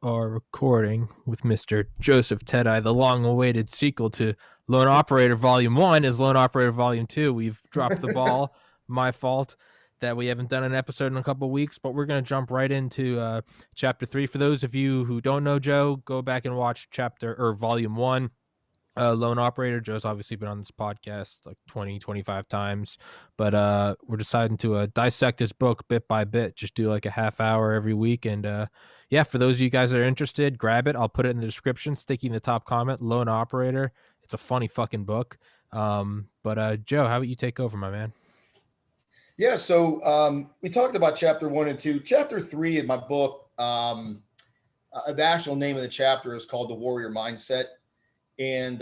are recording with Mr. Joseph Tedeye, the long-awaited sequel to Lone Operator Volume 1 is Lone Operator Volume 2. We've dropped the ball. My fault that we haven't done an episode in a couple of weeks, but we're going to jump right into Chapter 3. For those of you who don't know Joe, go back and watch Volume 1. Lone Operator. Joe's obviously been on this podcast like 20, 25 times, but we're deciding to dissect his book bit by bit, just do like a half hour every week. And yeah, for those of you guys that are interested, grab it. I'll put it in the description, sticky in the top comment, Lone Operator. It's a funny fucking book. But Joe, how about you take over, my man? Yeah, so we talked about chapter 1 and 2. Chapter 3 in my book, the actual name of the chapter is called The Warrior Mindset. And,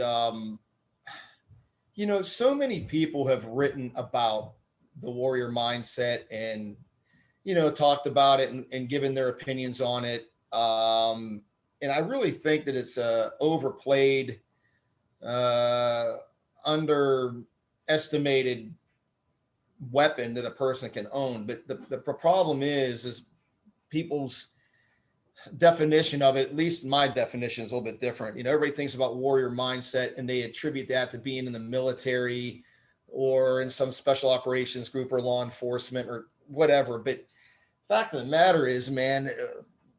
so many people have written about the warrior mindset and, talked about it and given their opinions on it. And I really think that it's overplayed, underestimated weapon that a person can own. But the problem is people's definition of it, at least my definition, is a little bit different. Everybody thinks about warrior mindset and they attribute that to being in the military or in some special operations group or law enforcement or whatever. But the fact of the matter is, man,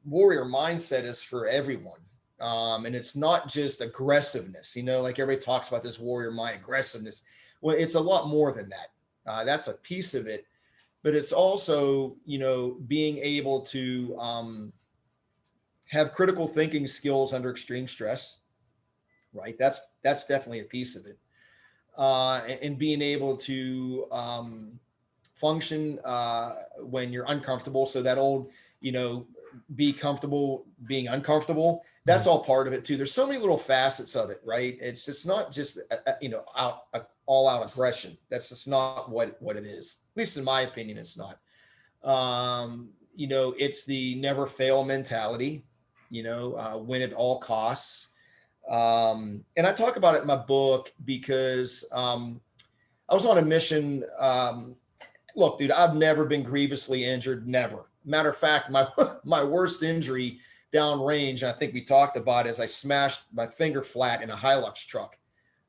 warrior mindset is for everyone. And it's not just aggressiveness, like everybody talks about this warrior mind aggressiveness. Well, it's a lot more than that. That's a piece of it, but it's also, being able to, have critical thinking skills under extreme stress, right? That's definitely a piece of it. And being able to function when you're uncomfortable. So that old, be comfortable being uncomfortable. That's all part of it too. There's so many little facets of it, right? It's just not just all out aggression. That's just not what it is. At least in my opinion, it's not. It's the never fail mentality. Win at all costs. And I talk about it in my book because I was on a mission. Look, dude, I've never been grievously injured. Never. Matter of fact, my worst injury downrange, and I think we talked about it, is I smashed my finger flat in a Hilux truck.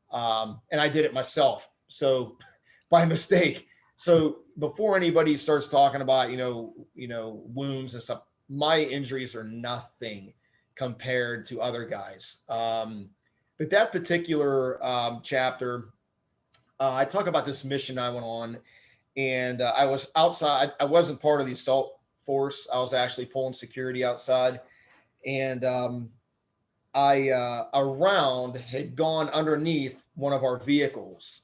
And I did it myself. So by mistake. So before anybody starts talking about, wounds and stuff, my injuries are nothing compared to other guys. But that particular chapter, I talk about this mission I went on, and I was outside. I wasn't part of the assault force. I was actually pulling security outside, and a round had gone underneath one of our vehicles.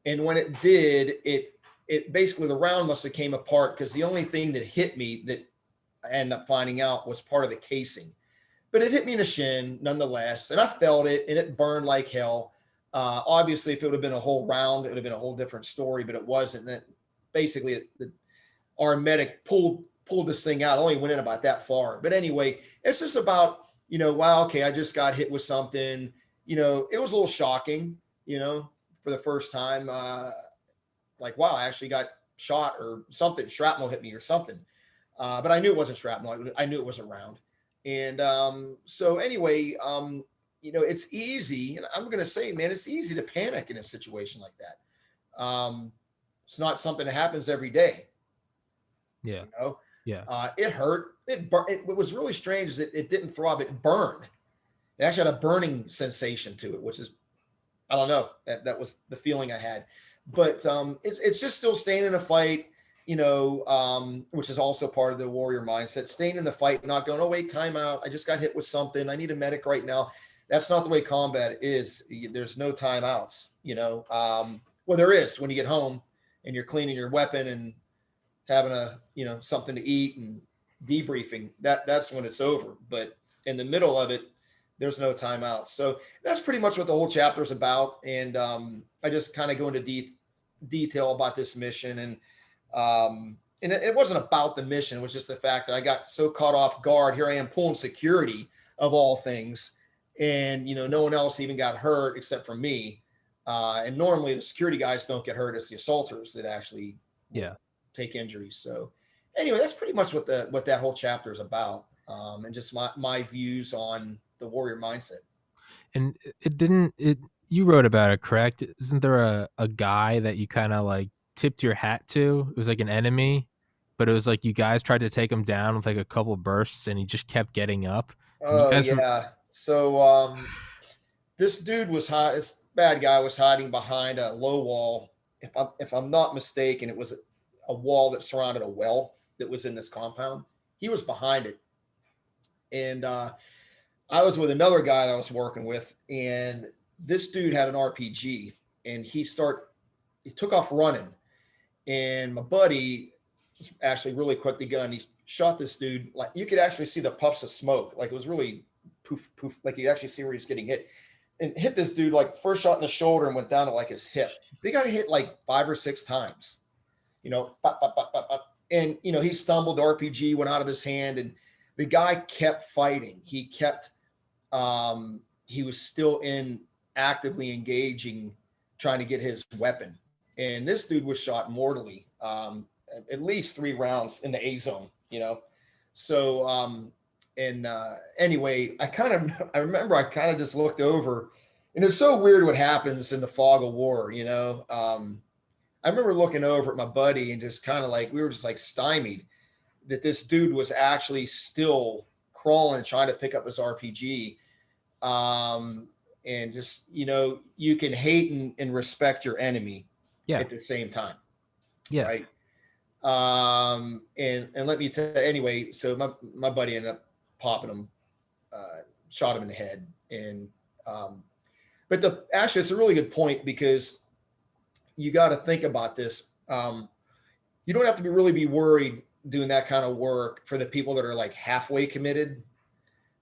And when it did, it basically, the round must have came apart because the only thing that hit me that I ended up finding out was part of the casing, but it hit me in the shin nonetheless. And I felt it and it burned like hell. Obviously if it would have been a whole round, it would have been a whole different story, but it wasn't. And basically our medic pulled this thing out. It only went in about that far. But anyway, it's just about, wow, okay, I just got hit with something, it was a little shocking, for the first time, like, wow, I actually got shot or something. Shrapnel hit me or something. But I knew it wasn't shrapnel. I knew it was a round. And so anyway, it's easy. And I'm going to say, man, it's easy to panic in a situation like that. It's not something that happens every day. Yeah. Yeah. It hurt. It was really strange that it didn't throb. It burned. It actually had a burning sensation to it, which is, I don't know, that was the feeling I had. But it's just still staying in a fight, which is also part of the warrior mindset, staying in the fight, not going, oh, wait, time out. I just got hit with something. I need a medic right now. That's not the way combat is. There's no timeouts, well, there is when you get home and you're cleaning your weapon and having something to eat and debriefing. That's when it's over. But in the middle of it, there's no timeouts. So that's pretty much what the whole chapter is about. And I just kind of go into detail about this mission. And it wasn't about the mission. It was just the fact that I got so caught off guard. Here I am pulling security of all things. And, no one else even got hurt except for me. And normally the security guys don't get hurt. It's the assaulters that actually take injuries. So anyway, that's pretty much what that whole chapter is about. and just my views on the warrior mindset. And you wrote about it, correct? Isn't there a guy that you kind of like tipped your hat to? It was like an enemy, but it was like you guys tried to take him down with like a couple bursts and he just kept getting up. And you Oh guys were, yeah. So this dude was this bad guy was hiding behind a low wall. If I'm not mistaken, it was a wall that surrounded a well that was in this compound. He was behind it, and I was with another guy that I was working with, and this dude had an RPG, and he took off running, and my buddy was actually really quick to gun. He shot this dude, like you could actually see the puffs of smoke, like it was really poof poof, like you actually see where he's getting hit, and hit this dude like first shot in the shoulder and went down to like his hip. They got hit like 5 or 6 times, pop, pop, pop, pop, pop. And he stumbled. The RPG went out of his hand, and the guy kept fighting. He was still actively engaging, trying to get his weapon. And this dude was shot mortally, at least 3 rounds in the A zone, So, anyway, I remember I kind of just looked over, and it's so weird what happens in the fog of war, I remember looking over at my buddy and just kind of like, we were just like stymied that this dude was actually still crawling and trying to pick up his RPG. And just, you can hate and respect your enemy at the same time. yeah. Right. And let me tell you, anyway, so my buddy ended up popping him, shot him in the head. And, but actually it's a really good point, because you got to think about this. You don't have to really be worried doing that kind of work for the people that are like halfway committed,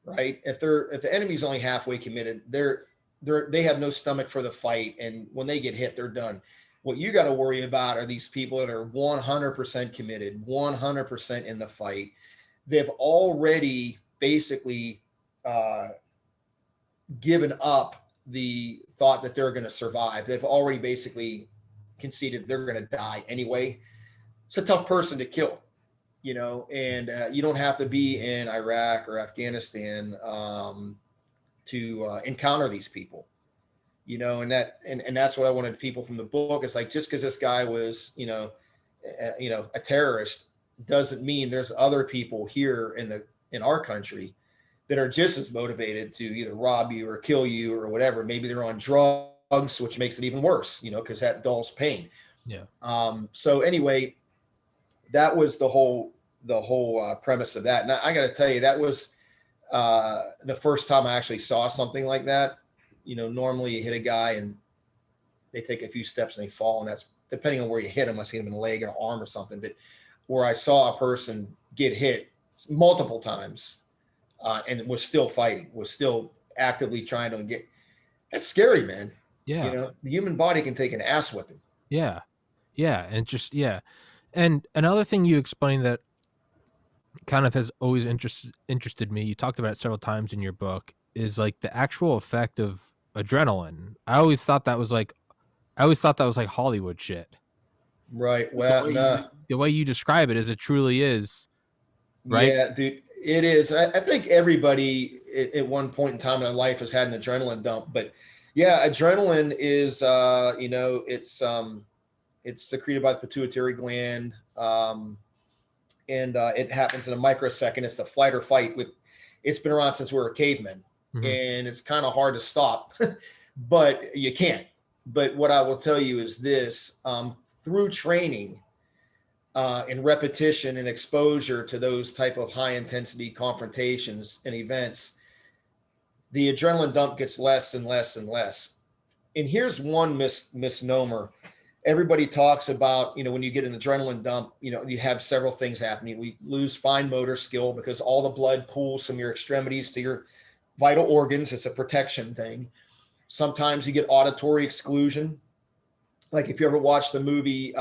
right? If the enemy's only halfway committed, they have no stomach for the fight. And when they get hit, they're done. What you got to worry about are these people that are 100% committed, 100% in the fight. They've already basically given up the thought that they're going to survive. They've already basically conceded they're going to die anyway. It's a tough person to kill, and you don't have to be in Iraq or Afghanistan to encounter these people, and that's what I wanted people from the book. It's like, just because this guy was, a terrorist doesn't mean there's other people here in our country that are just as motivated to either rob you or kill you or whatever. Maybe they're on drugs, which makes it even worse, because that dulls pain. Yeah. So anyway, that was the whole premise of that. And I got to tell you, that was the first time I actually saw something like that. Normally you hit a guy and they take a few steps and they fall, and that's depending on where you hit them. I see them in the leg or arm or something. But where I saw a person get hit multiple times and was still fighting, was still actively trying to get. That's scary, man. Yeah. The human body can take an ass whipping. Yeah. Yeah. And another thing you explained that kind of has always interested me, you talked about it several times in your book, is like the actual effect of adrenaline. I always thought that was like Hollywood shit. Right. Well, the way you describe it is it truly is. Right. Yeah, dude, it is. I think everybody at one point in time in their life has had an adrenaline dump, but yeah, adrenaline is, it's secreted by the pituitary gland. And it happens in a microsecond. It's the flight or fight. It's been around since we were cavemen, and it's kind of hard to stop, but you can't. But what I will tell you is this: through training and repetition and exposure to those type of high intensity confrontations and events, the adrenaline dump gets less and less and less. And here's one misnomer. Everybody talks about, when you get an adrenaline dump, you have several things happening. We lose fine motor skill because all the blood pools from your extremities to your vital organs. It's a protection thing. Sometimes you get auditory exclusion. Like if you ever watched the movie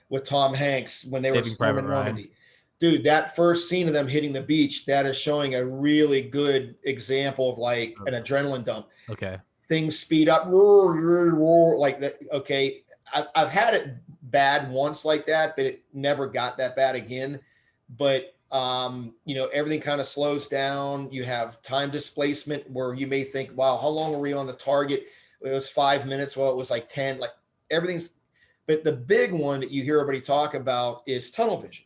with Tom Hanks when they were storming Normandy. Dude, that first scene of them hitting the beach, that is showing a really good example of like an adrenaline dump. Okay. Things speed up, like that. Okay. I've had it bad once like that, but it never got that bad again. But Everything kind of slows down. You have time displacement where you may think, wow, how long were we on the target? It was 5 minutes. Well, it was like 10, like everything's, but the big one that you hear everybody talk about is tunnel vision.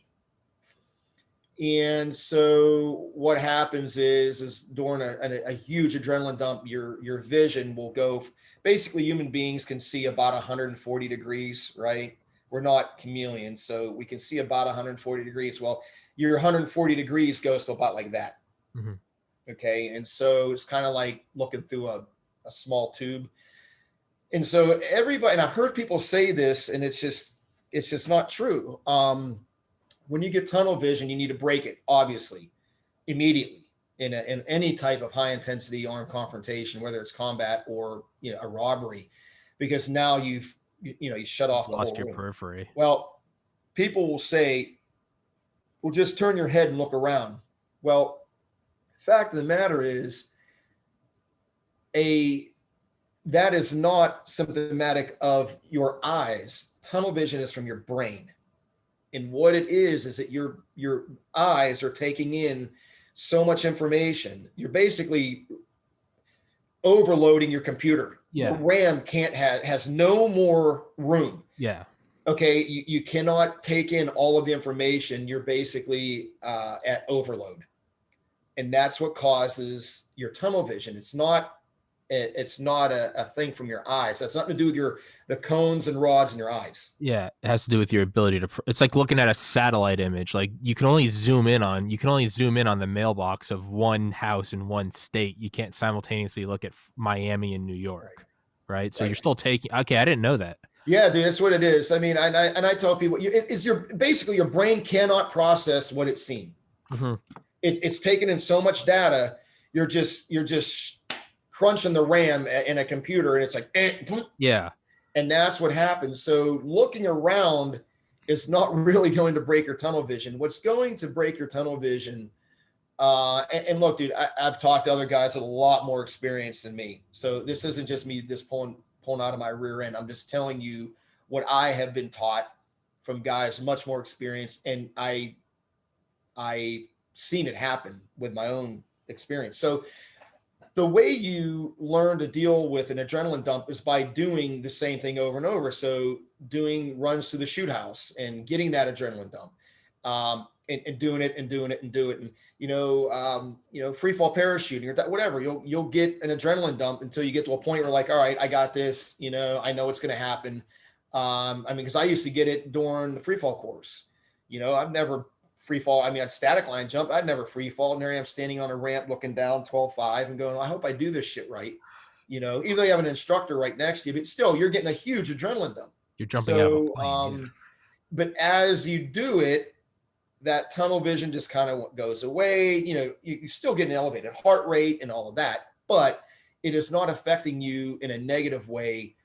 And so what happens is during a huge adrenaline dump, your vision will go, basically human beings can see about 140 degrees, right? We're not chameleons, so we can see about 140 degrees. Well, your 140 degrees goes to about like that. Mm-hmm. Okay. And so it's kind of like looking through a small tube. And so everybody, and I've heard people say this, and it's just not true. When you get tunnel vision, you need to break it, obviously, immediately in any type of high intensity armed confrontation, whether it's combat or a robbery, because now you shut off the whole Lost your room. periphery. Well, people will say, well, just turn your head and look around. Well, fact of the matter is, that is not symptomatic of your eyes. Tunnel vision is from your brain. And what it is that your eyes are taking in so much information. You're basically overloading your computer. Yeah. The RAM has no more room. Yeah. Okay. You cannot take in all of the information. You're basically at overload. And that's what causes your tunnel vision. It's not a thing from your eyes. That's nothing to do with the cones and rods in your eyes. Yeah, it has to do with your ability to. It's like looking at a satellite image. Like you can only zoom in on the mailbox of one house in one state. You can't simultaneously look at Miami and New York, right? So you're still taking. Okay, I didn't know that. Yeah, dude, that's what it is. I mean, I tell people, basically your brain cannot process what it's seen. Mm-hmm. It's taken in so much data. You're just crunching the RAM in a computer, and it's like, yeah. And that's what happens. So looking around is not really going to break your tunnel vision. What's going to break your tunnel vision? And look, dude, I've talked to other guys with a lot more experience than me. So this isn't just me just pulling out of my rear end. I'm just telling you what I have been taught from guys much more experienced, and I've seen it happen with my own experience. So the way you learn to deal with an adrenaline dump is by doing the same thing over and over. So doing runs to the shoot house and getting that adrenaline dump, and doing it and doing it and do it. And, free fall parachuting or whatever, you'll get an adrenaline dump until you get to a point where like, all right, I got this, I know it's going to happen. Cause I used to get it during the free fall course. I've never free fall. I'd static line jump. I'd never free fall. And there I am standing on a ramp looking down 12.5 and going, I hope I do this shit right. Even though you have an instructor right next to you, but still you're getting a huge adrenaline dump. You're jumping out of a plane, But as you do it, that tunnel vision just kind of goes away. You still get an elevated heart rate and all of that, but it is not affecting you in a negative way,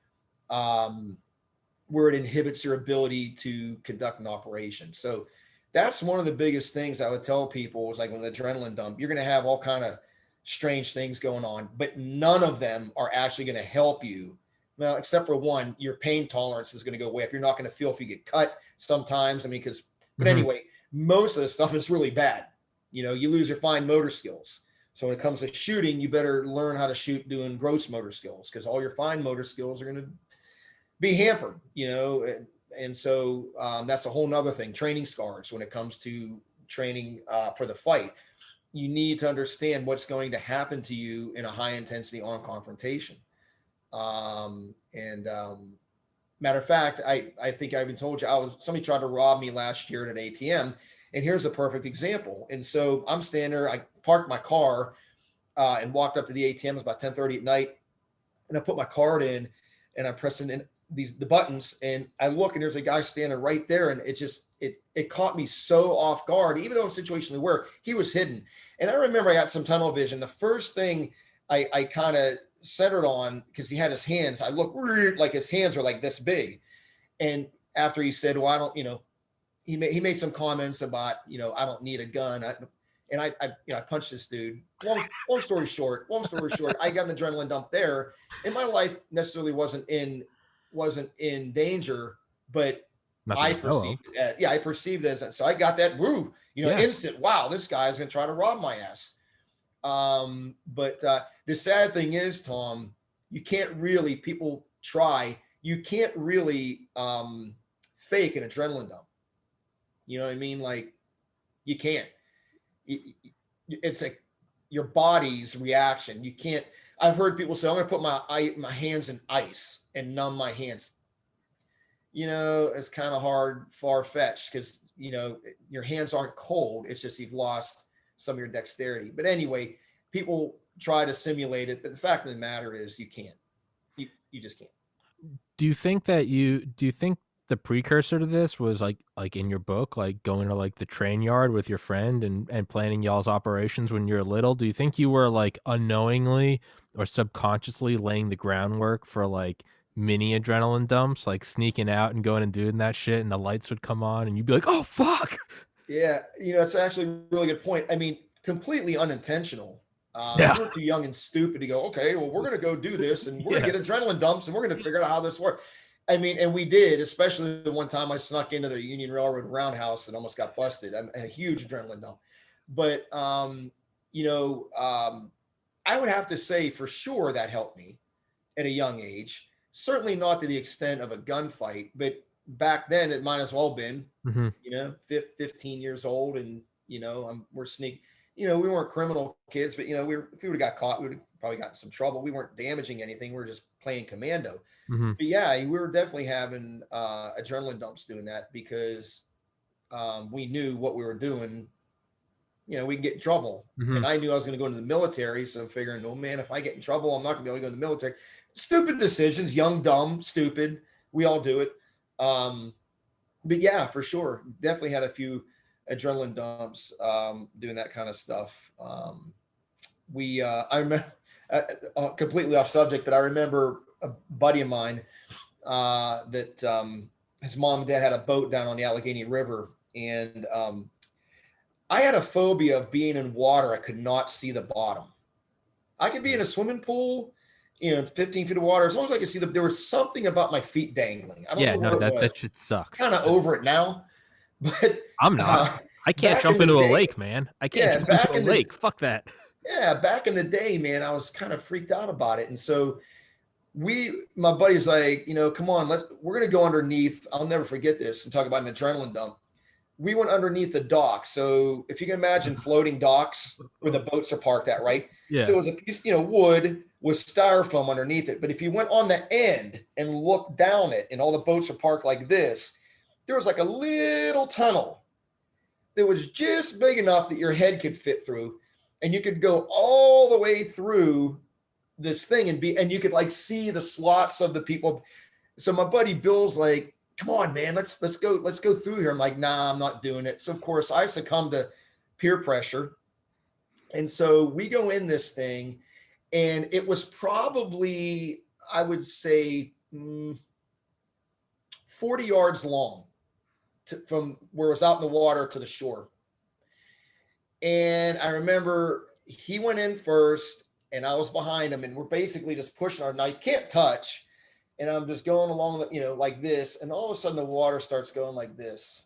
where it inhibits your ability to conduct an operation. So that's one of the biggest things I would tell people is like with an adrenaline dump, you're going to have all kind of strange things going on, but none of them are actually going to help you. Well, except for one, your pain tolerance is going to go way up. You're not going to feel if you get cut sometimes. But anyway, most of the stuff is really bad. You lose your fine motor skills. So when it comes to shooting, you better learn how to shoot doing gross motor skills, because all your fine motor skills are going to be hampered, And so that's a whole nother thing. Training scars when it comes to training for the fight. You need to understand what's going to happen to you in a high intensity armed confrontation. Matter of fact, I think I even told you, somebody tried to rob me last year at an ATM, and here's a perfect example. And so I'm standing there, I parked my car and walked up to the ATM. It was about 10:30 at night, and I put my card in, and I'm pressing in the buttons, and I look, and there's a guy standing right there, and it caught me so off guard, even though I'm situationally aware he was hidden. And I remember I got some tunnel vision. The first thing I kind of centered on, because he had his hands, I looked like his hands were like this big. And after he said, well, I don't, he made some comments about, I don't need a gun. I punched this dude. Long story short, I got an adrenaline dump there, and my life necessarily wasn't in danger, but I perceived it. I perceived it as, so I got that. Woo! Yeah. Instant, wow, this guy's going to try to rob my ass. But the sad thing is, Tom, you can't really, people try, you can't really fake an adrenaline dump. You know what I mean? Like, you can't. It's like your body's reaction. You can't. I've heard people say, I'm going to put my hands in ice and numb my hands. It's kind of hard, far-fetched, because, your hands aren't cold. It's just you've lost some of your dexterity. But anyway, people try to simulate it, but the fact of the matter is you can't. You just can't. Do you think the precursor to this was like in your book, like going to like the train yard with your friend and planning y'all's operations when you're little? Do you think you were like unknowingly or subconsciously laying the groundwork for like mini adrenaline dumps, like sneaking out and going and doing that shit, and the lights would come on and you'd be like, oh fuck? Yeah, it's actually a really good point. I mean, completely unintentional. Yeah. We were too young and stupid to go, okay, well, we're going to go do this, and we're going to get adrenaline dumps, and we're going to figure out how this works. I mean, and we did, especially the one time I snuck into the Union Railroad roundhouse and almost got busted. A huge adrenaline dump. But, I would have to say for sure that helped me at a young age. Certainly not to the extent of a gunfight, but back then it might as well been, 15 years old, and, we're sneaking. We weren't criminal kids, but if we would have got caught, we would have probably gotten some trouble. We weren't damaging anything. We were just playing commando. Mm-hmm. But yeah, we were definitely having adrenaline dumps doing that, because we knew what we were doing. We can get in trouble. Mm-hmm. And I knew I was going to go into the military. So I'm figuring, oh man, if I get in trouble, I'm not going to be able to go to the military. Stupid decisions, young, dumb, stupid. We all do it. But yeah, for sure. Definitely had a few adrenaline dumps doing that kind of stuff. I remember, completely off subject, but I remember a buddy of mine that his mom and dad had a boat down on the Allegheny River, and I had a phobia of being in water. I could not see the bottom. I could be in a swimming pool, 15 feet of water, as long as I could see there was something about my feet dangling. I don't know what it was. That shit sucks. Kind of over it now, but I'm not. I can't jump into a lake, man. I can't jump into a lake. Fuck that. Yeah, back in the day, man, I was kind of freaked out about it. And so my buddy's like, come on, we're going to go underneath. I'll never forget this, and talk about an adrenaline dump. We went underneath the dock. So if you can imagine floating docks where the boats are parked at, right? Yeah. So it was a piece, wood with styrofoam underneath it. But if you went on the end and looked down it, and all the boats are parked like this, there was like a little tunnel that was just big enough that your head could fit through, and you could go all the way through this thing and you could like see the slots of the people. So my buddy Bill's like, come on, man, let's go through here. I'm like, nah, I'm not doing it. So of course I succumb to peer pressure. And so we go in this thing, and it was probably, I would say, 40 yards long from where it was out in the water to the shore. And I remember he went in first, and I was behind him, and we're basically just pushing our knife. Can't touch. And I'm just going along, like this. And all of a sudden the water starts going like this.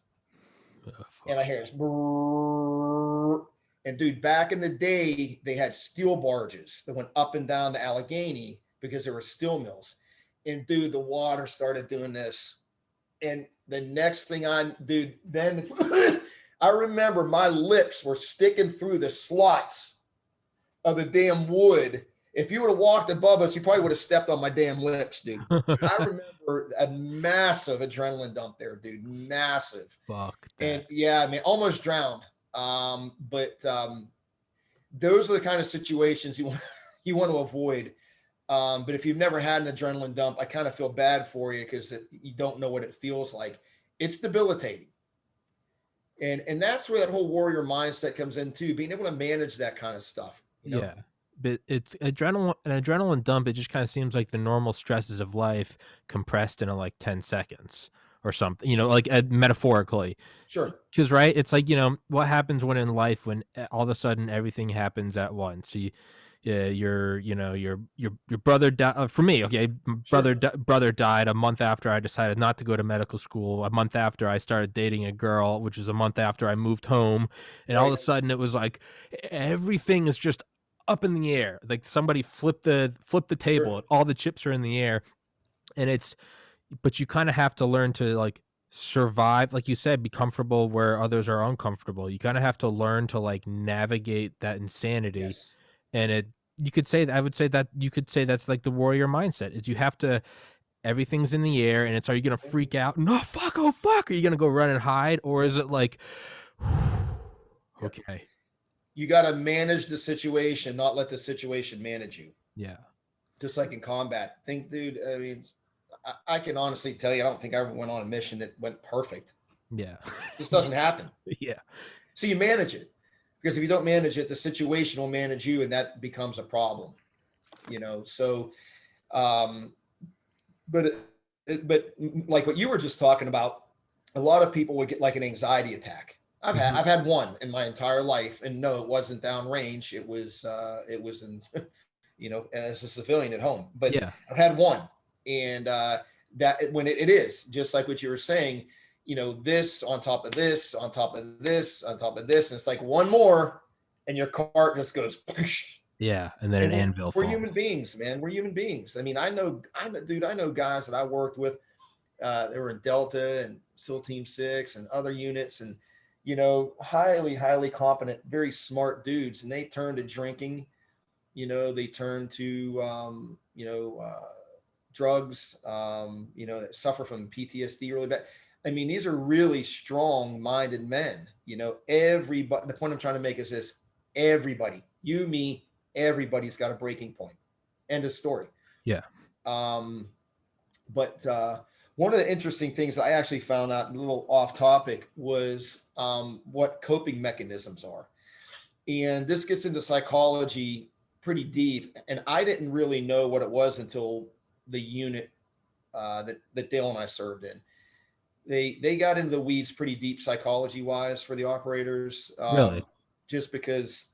And I hear this. Brrr. And dude, back in the day, they had steel barges that went up and down the Allegheny because there were steel mills. And dude, the water started doing this. And the next thing then I remember my lips were sticking through the slots of the damn wood. If you would have walked above us, you probably would have stepped on my damn lips, dude. I remember a massive adrenaline dump there, dude. Massive. Fuck that. And yeah, I mean, almost drowned. But those are the kind of situations you want to avoid. But if you've never had an adrenaline dump, I kind of feel bad for you, because you don't know what it feels like. It's debilitating. And that's where that whole warrior mindset comes in too, being able to manage that kind of stuff. Yeah. But it's an adrenaline dump. It just kind of seems like the normal stresses of life compressed into like 10 seconds or something, you know, like metaphorically. Sure. Because right, it's like, you know, what happens when in life when all of a sudden everything happens at once. So yeah, you know, your brother died. For me, okay, Sure. brother died a month after I decided not to go to medical school. A month after I started dating a girl, which is a month after I moved home, and all of Right. a sudden it was like everything is just up in the air. Like somebody flipped the table, Sure. and all the chips are in the air, and it's but you kind of have to learn to like survive, like you said, be comfortable where others are uncomfortable. You kind of have to learn to like navigate that insanity. Yes. And it you could say that I would say that you could say that's like the warrior mindset is you have to everything's in the air and it's are you gonna freak out? No fuck, oh fuck. Are you gonna go run and hide? Or is it like Yeah. okay. You got to manage the situation, not let the situation manage you. Yeah. Just like in combat. Think, dude, I mean, I can honestly tell you, I don't think I ever went on a mission that went perfect. Yeah. It just doesn't happen. Yeah. So you manage it, because if you don't manage it, the situation will manage you, and that becomes a problem. You know, so, um, but but like what you were just talking about, a lot of people would get like an anxiety attack. Mhm. I've had one in my entire life, and no, it wasn't downrange. It was in you know, as a civilian at home. But Yeah. I've had one, and that when it is just like what you were saying, you know, this on top of this, on top of this, on top of this, and it's like one more, and your cart just goes. Yeah. And then And an anvil we're falls. human beings, man. We're human beings. I mean, dude, I know guys that I worked with. They were in Delta and SEAL Team 6 and other units, and you know, highly competent, very smart dudes, and they turned to drinking. You know, they turn to drugs. You know, that suffer from PTSD really bad. I mean, these are really strong-minded men. You know, everybody. The point I'm trying to make is this: everybody, you, me, everybody's got a breaking point. End of story. Yeah. Um, but one of the interesting things I actually found out, a little off topic, was what coping mechanisms are. And this gets into psychology pretty deep. And I didn't really know what it was until the unit that Dale and I served in. They got into the weeds pretty deep psychology wise for the operators, Really. just because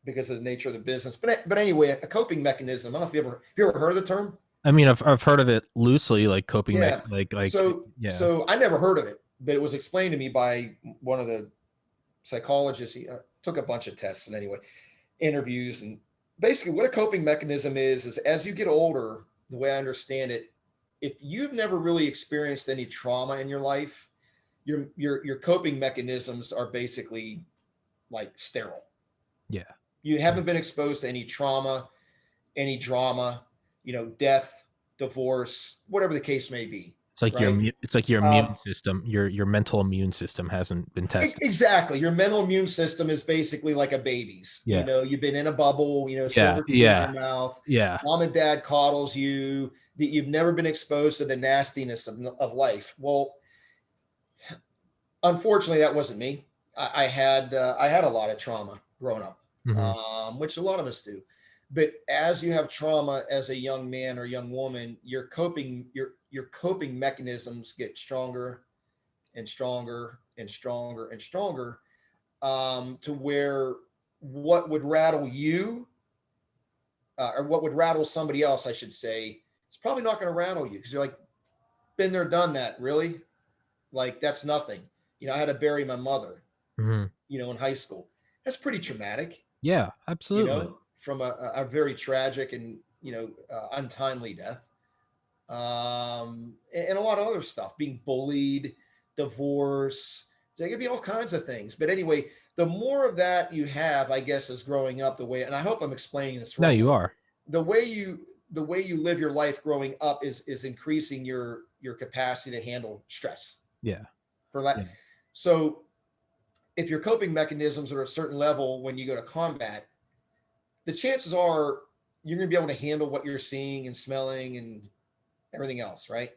of the nature of the business. But anyway, a coping mechanism. I don't know if you ever heard of the term. I mean, I've heard of it loosely, like coping Yeah. like yeah. So I never heard of it, but it was explained to me by one of the psychologists. He took a bunch of tests and anyway, interviews, and basically what a coping mechanism is as you get older, the way I understand it, if you've never really experienced any trauma in your life, your coping mechanisms are basically like sterile. Yeah. You haven't been exposed to any trauma, any drama, you know, death, divorce, whatever the case may be, It's like right? it's like your Um, immune system, your mental immune system hasn't been tested. exactly. Your mental immune system is basically like a baby's. You Yeah. know, you've been in a bubble, you know, Yeah. silver teeth in your Yeah. mouth. Yeah. Mom and dad coddles you. That you've never been exposed to the nastiness of life. Well, unfortunately, that wasn't me. I had a lot of trauma growing up, Mhm. which a lot of us do. But as you have trauma as a young man or young woman, your coping mechanisms get stronger and stronger and stronger and stronger, to where what would rattle you, or what would rattle somebody else, I should say, it's probably not going to rattle you because you're like, been there, done that. Really, like that's nothing. You know, I had to bury my mother, Mhm. you know, in high school. That's pretty traumatic, Yeah, you absolutely. know, from a very tragic and, you know, untimely death. And a lot of other stuff, being bullied, divorce. There could be all kinds of things. But anyway, the more of that you have, I guess, as growing up, the way, and I hope I'm explaining this No, right, you are. the way you live your life growing up is increasing your capacity to handle stress. Yeah. For that, Yeah. so if your coping mechanisms are a certain level when you go to combat, the chances are you're going to be able to handle what you're seeing and smelling and everything else, right?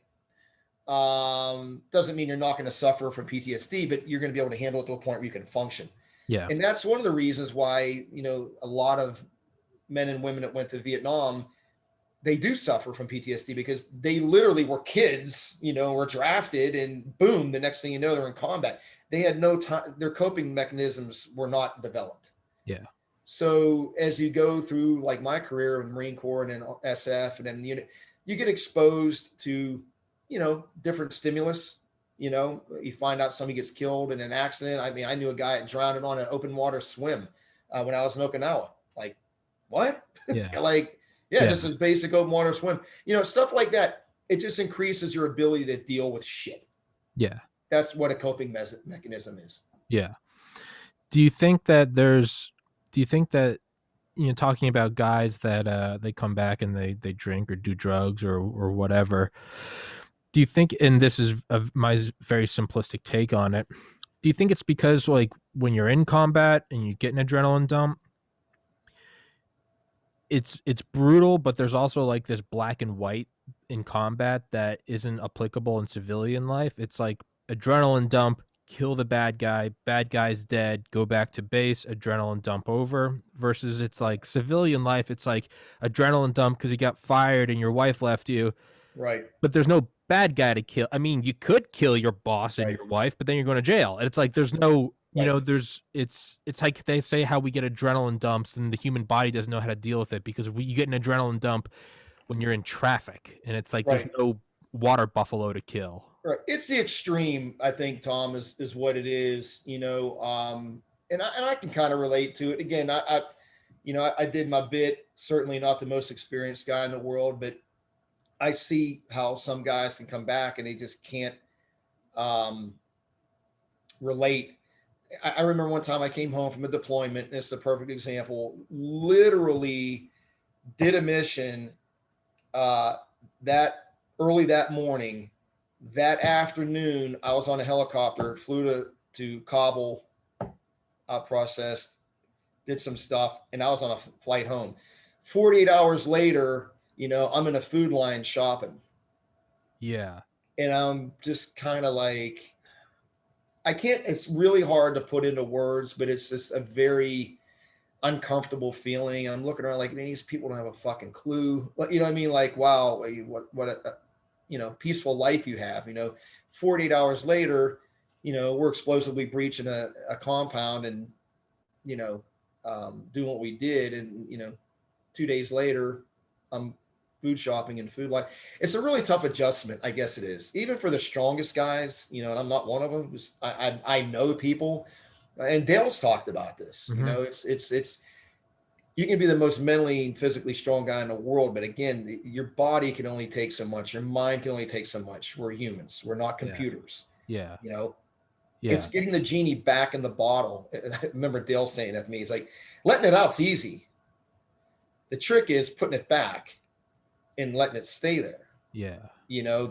Doesn't mean you're not going to suffer from PTSD, but you're going to be able to handle it to a point where you can function. Yeah. And that's one of the reasons why, you know, a lot of men and women that went to Vietnam they do suffer from PTSD because they literally were kids, were drafted, and boom, the next thing you know, they're in combat. They had no time. Their coping mechanisms were not developed. Yeah. So as you go through, like my career in the Marine Corps and then SF and then the unit, you get exposed to, different stimulus. You find out somebody gets killed in an accident. I mean, I knew a guy that drowned on an open water swim when I was in Okinawa. Like, what? Yeah. Like, yeah, this is basic open water swim. Stuff like that. It just increases your ability to deal with shit. Yeah. That's what a coping mechanism is. Yeah. Do you think that talking about guys that they come back and they drink or do drugs or whatever, do you think, and this is my very simplistic take on it, do you think it's because like when you're in combat and you get an adrenaline dump, it's brutal, but there's also like this black and white in combat that isn't applicable in civilian life? It's like adrenaline dump, kill the bad guy's dead, go back to base, adrenaline dump over, versus it's like civilian life, it's like adrenaline dump because you got fired and your wife left you. Right. But there's no bad guy to kill. I mean, you could kill your boss and your wife, but then you're going to jail. And it's like there's no, it's like they say how we get adrenaline dumps and the human body doesn't know how to deal with it because you get an adrenaline dump when you're in traffic, and it's like there's no water buffalo to kill. Right. It's the extreme, I think, Tom, is what it is, and I can kind of relate to it. Again, I did my bit, certainly not the most experienced guy in the world, but I see how some guys can come back and they just can't relate. I remember one time I came home from a deployment, and it's a perfect example, literally did a mission that early that morning. That afternoon, I was on a helicopter, flew to Kabul, processed, did some stuff, and I was on a flight home. 48 hours later, I'm in a food line shopping. Yeah. And I'm just kind of like, it's really hard to put into words, but it's just a very uncomfortable feeling. I'm looking around like, man, these people don't have a fucking clue. You know what I mean? Like, wow, what a peaceful life you have. 48 hours later, we're explosively breaching a compound and, doing what we did. And, 2 days later, I'm food shopping and food line. It's a really tough adjustment, I guess it is, even for the strongest guys, and I'm not one of them. I know people, and Dale's talked about this. Mm-hmm. It's you can be the most mentally and physically strong guy in the world, but again, your body can only take so much. Your mind can only take so much. We're humans. We're not computers. Yeah. It's getting the genie back in the bottle. I remember Dale saying that to me. He's like, letting it out's easy. The trick is putting it back and letting it stay there. Yeah.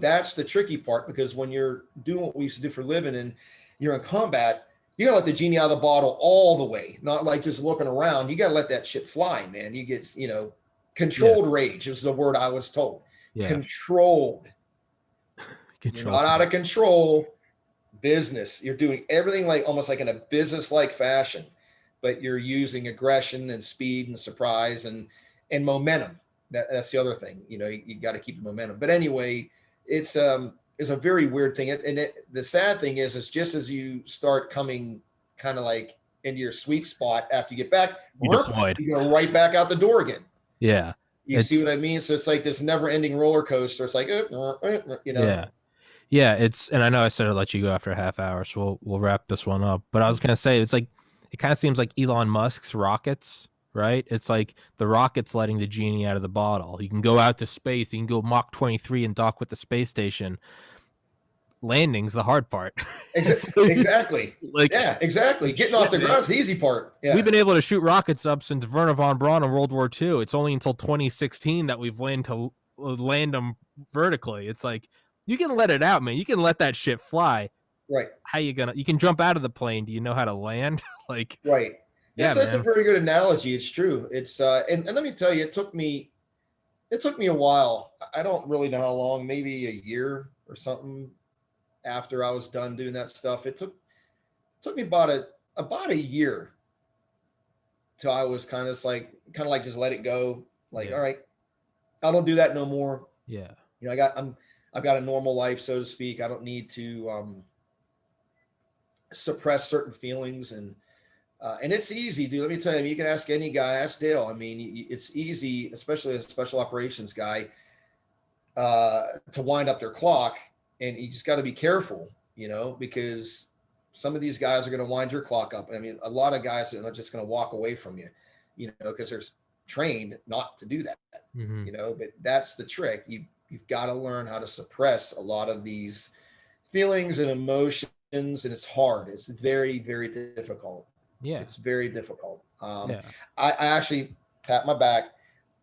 That's the tricky part, because when you're doing what we used to do for a living and you're in combat, you gotta let the genie out of the bottle all the way, not like just looking around. You gotta let that shit fly, man. You get, controlled rage is the word I was told. Yeah. Controlled. You're not out of control. Business. You're doing everything like almost like in a business-like fashion, but you're using aggression and speed and surprise and momentum. That's the other thing. You got to keep the momentum. But anyway, it's a very weird thing. And the sad thing is just as you start coming kind of like into your sweet spot after you get back, you go right back out the door again. Yeah. You see what I mean? So it's like this never-ending roller coaster. It's like, Yeah. Yeah, and I know I said I'd let you go after a half hour, so we'll wrap this one up. But I was gonna say, it's like it kind of seems like Elon Musk's rockets, right? It's like the rocket's letting the genie out of the bottle. You can go out to space, you can go Mach 23 and dock with the space station. Landing's the hard part. Exactly. Exactly. Getting off the ground's the easy part. Yeah. We've been able to shoot rockets up since Werner von Braun in World War II. It's only until 2016 that we've learned to land them vertically. It's like, you can let it out, man. You can let that shit fly. Right. How you can jump out of the plane. Do you know how to land? Like, right. Yeah, that's a very good analogy. It's true. It's and let me tell you, it took me a while. I don't really know how long, maybe a year or something after I was done doing that stuff. It took me about a year till I was kind of like just let it go. Like, all right, I don't do that no more. Yeah. You know, I've got a normal life, so to speak. I don't need to suppress certain feelings, and it's easy, dude. Let me tell you, you can ask any guy, ask Dale. I mean, it's easy, especially a special operations guy, to wind up their clock, and you just got to be careful, you know, because some of these guys are going to wind your clock up. I mean, a lot of guys are just going to walk away from you, you know, because they're trained not to do that, Mm-hmm. you know. But that's the trick. You've got to learn how to suppress a lot of these feelings and emotions, and it's hard. It's very, very difficult. Yeah. It's very difficult. Yeah. I actually pat my back.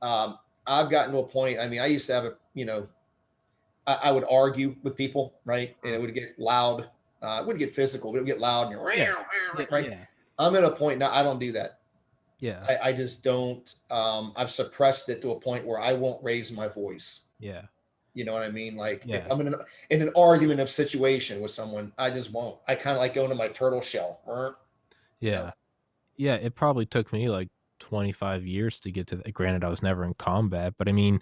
I've gotten to a point. I mean, I used to have I would argue with people, right? And it would get loud. It wouldn't get physical, but it would get loud. And right? Yeah. I'm at a point now, I don't do that. Yeah. I just don't. I've suppressed it to a point where I won't raise my voice. Yeah. You know what I mean? Like Yeah. if I'm in an argument of situation with someone, I just won't. I kind of like going to my turtle shell. Yeah. You know? Yeah. It probably took me like 25 years to get to that. Granted, I was never in combat, but I mean,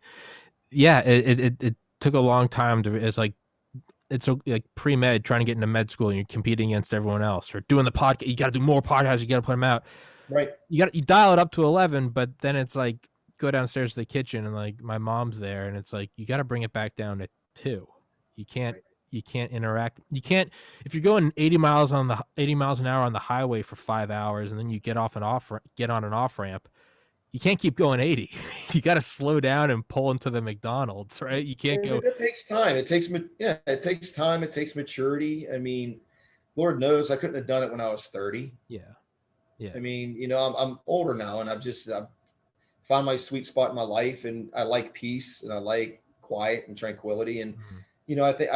yeah, it took a long time to, it's like like pre-med trying to get into med school and you're competing against everyone else, or doing the podcast. You got to do more podcasts. You got to put them out. Right. You dial it up to 11, but then it's like, go downstairs to the kitchen and like my mom's there, and it's like, you got to bring it back down to 2. You can't, Right. You can't interact. You can't, if you're going 80 miles an hour on the highway for 5 hours, and then you get on an off ramp, you can't keep going 80. You got to slow down and pull into the McDonald's, right? You can't go. It takes time. It takes time. It takes maturity. I mean, Lord knows I couldn't have done it when I was 30. Yeah. Yeah. I mean, you know, I'm older now, and I've found my sweet spot in my life, and I like peace, and I like quiet and tranquility. And, you know, I think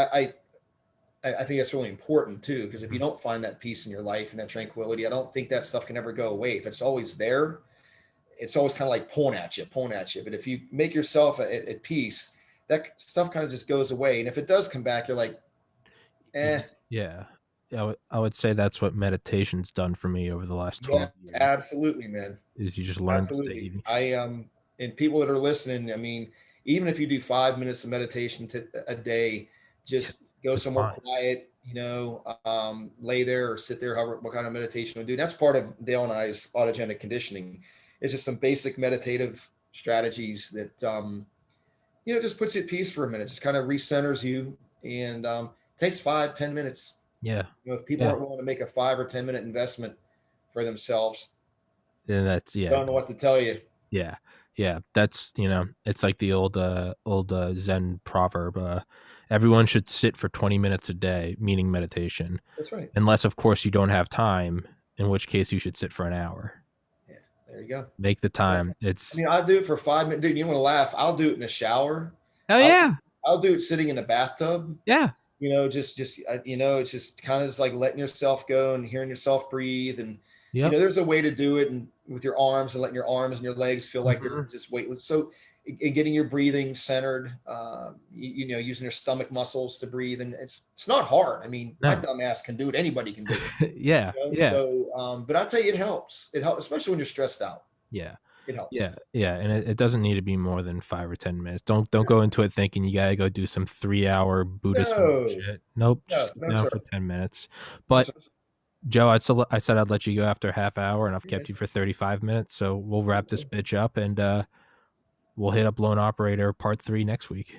I think that's really important too, because if you don't find that peace in your life and that tranquility, I don't think that stuff can ever go away. If it's always there, it's always kind of like pulling at you. But if you make yourself at peace, that stuff kind of just goes away. And if it does come back, you're like, eh. Yeah. I would say that's what meditation's done for me over the last 12 years. Absolutely, man. Is you just learn Absolutely. to stay. And people that are listening, I mean, even if you do 5 minutes of meditation a day, just go somewhere quiet, you know, lay there or sit there, however, what kind of meditation we do. That's part of Dale and I's autogenic conditioning. It's just some basic meditative strategies that, you know, just puts you at peace for a minute, just kind of recenters you, and takes 5-10 minutes. Yeah. You know, if people aren't willing to make a 5 or 10 minute investment for themselves, then I don't know what to tell you. Yeah. Yeah. That's, you know, it's like the old Zen proverb. Everyone should sit for 20 minutes a day, meaning meditation. That's right. Unless, of course, you don't have time, in which case you should sit for an hour. Yeah. There you go. Make the time. I mean, I'll do it for 5 minutes. Dude, you want to laugh? I'll do it in the shower. Oh, yeah. I'll do it sitting in the bathtub. Yeah. You know, just you know, it's just kind of just like letting yourself go and hearing yourself breathe. And, you know, there's a way to do it, and with your arms, and letting your arms and your legs feel like they're just weightless. So getting your breathing centered, you know, using your stomach muscles to breathe. And it's not hard. I mean, my dumb ass can do it. Anybody can do it. Yeah. You know? Yeah. So, but I'll tell you, it helps. It helps, especially when you're stressed out. Yeah. It helps. Yeah. Yeah. And it doesn't need to be more than 5 or 10 minutes. Don't go into it thinking you got to go do some 3-hour Buddhist shit. Nope. Just sit down for 10 minutes. But Joe, I said I'd let you go after a half hour, and I've kept you for 35 minutes. So we'll wrap this bitch up, and we'll hit up Lone Operator Part 3 next week.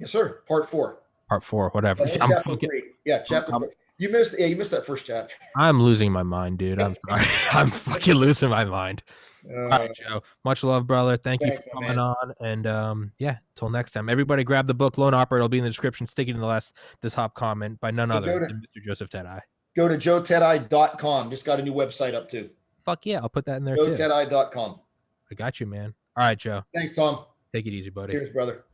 Yes, sir. Part 4. Part 4, whatever. Chapter 3. Yeah, chapter 4. You missed that first chapter. I'm losing my mind, dude. I'm sorry. I'm fucking losing my mind. All right, Joe. Much love, brother. Thanks you for coming on. And yeah, till next time. Everybody grab the book. Lone Operator will be in the description. Stick it in this hop comment by none other than Mr. Joseph Tedeye. Go to joetedeye.com. Just got a new website up too. Fuck yeah, I'll put that in there too. joetedeye.com. I got you, man. All right, Joe. Thanks, Tom. Take it easy, buddy. Cheers, brother.